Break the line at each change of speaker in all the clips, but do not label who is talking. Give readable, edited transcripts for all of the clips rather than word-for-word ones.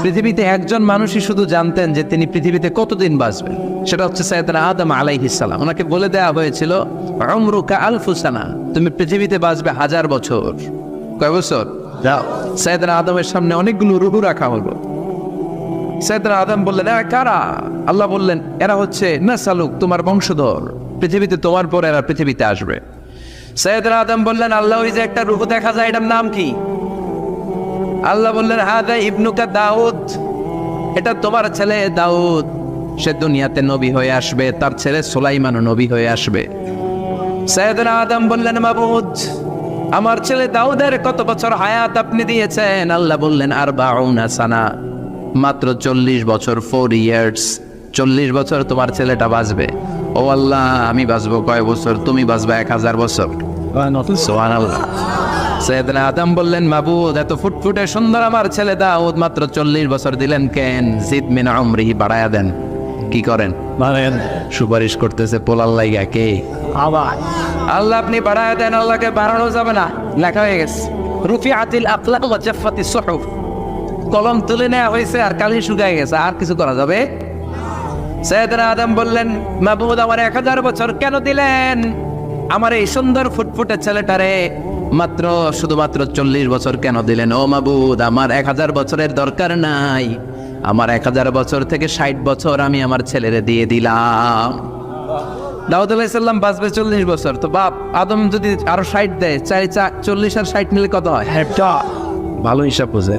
পৃথিবীতে একজন মানুষই শুধু জানতেন যে তিনি পৃথিবীতে কতদিন বাঁচবেন, সেটা হচ্ছে সাইয়েদনা আদম আলাইহিস সালাম। ওনাকে বলে দেওয়া হয়েছিল উমরুকা আলফু সানা, তুমি পৃথিবীতে বাঁচবে 1000 বছর। কয় বছর? সাইয়েদনা আদমের সামনে অনেকগুলো রুহু রাখা হলো। সাইয়েদনা আদম বললেন, এরা কারা? আল্লাহ বললেন, এরা হচ্ছে নাসালুক, তোমার বংশধর, পৃথিবীতে তোমার পর এরা পৃথিবীতে আসবে। সাইয়েদনা আদম বললেন, আল্লাহ ওই যে একটা রুহু দেখা যায়, এটার নাম কি? আল্লাহ বললেন, হাদা ইবনুকা দাউদ, এটা তোমার ছেলে দাউদ, সে দুনিয়াতে নবী হয়ে আসবে, তার ছেলে সুলাইমানও নবী হয়ে আসবে। সাইয়েদনা আদম বললেন, মাবুদ, আমার ছেলে দাউদের কত বছর হায়াত আপনি দিয়েছেন? আল্লাহ বললেন, 40 সানা, মাত্র 40 বছর, 4 ইয়ার্স, 40 বছর তোমার ছেলেটা বাঁচবে। ও আল্লাহ, আমি বাঁচবো কয় বছর? তুমি বাঁচবে 1000 বছর। সুবহানাল্লাহ। সাইয়েদনা আদম বললেন, মাবুদ, এত ফুটফুটে সুন্দর আমার ছেলে দাউদ, মাত্র 40 বছর দিলেন কেন? জিদ মিন উমরিহি, বাড়ায়া দেন। কি করেন? সুপারিশ করতেছে পোলার লাইগা কে? আল্লাহ, আপনি বাড়ায়া দেন। আল্লাহকে বাড়ানো যাবে না, লেখা হয়ে গেছে, রুফিআতিল আকলাম ওয়া জাফফাতিস সুহুফ, কলম তুলে নেওয়া হয়েছে আর কালি শুকায় গেছে, আর কিছু করা যাবে? সাইয়েদনা আদম বললেন, মাবুদ, আমার 1000 বছর কেন দিলেন? আমার এই সুন্দর ফুটফুটে ছেলেটারে মাত্র শুধুমাত্র 40 বছর কেন দিলেন? ও মাবুদ, আমার 1000 বছরের দরকার নাই, আমার 1000 বছর থেকে 60 বছর আমি আমার ছেলেরে দিয়ে দিলাম। দাউদ আলাইহিস সালাম বাঁচবে 40 বছর, তো বাপ আদম যদি আরো 60 দেয়, 40 আর 60 নিলে কত হয়? ভালো হিসাব বোঝে,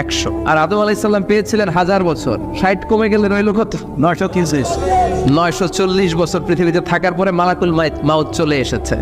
100। আর আদম আলাইহিস সালাম পেয়েছিলেন 1000 বছর, 60 কমে গেলে রইল কত? 940 বছর পৃথিবীতে থাকার পরে মালাকুল মাউত চলে এসেছে।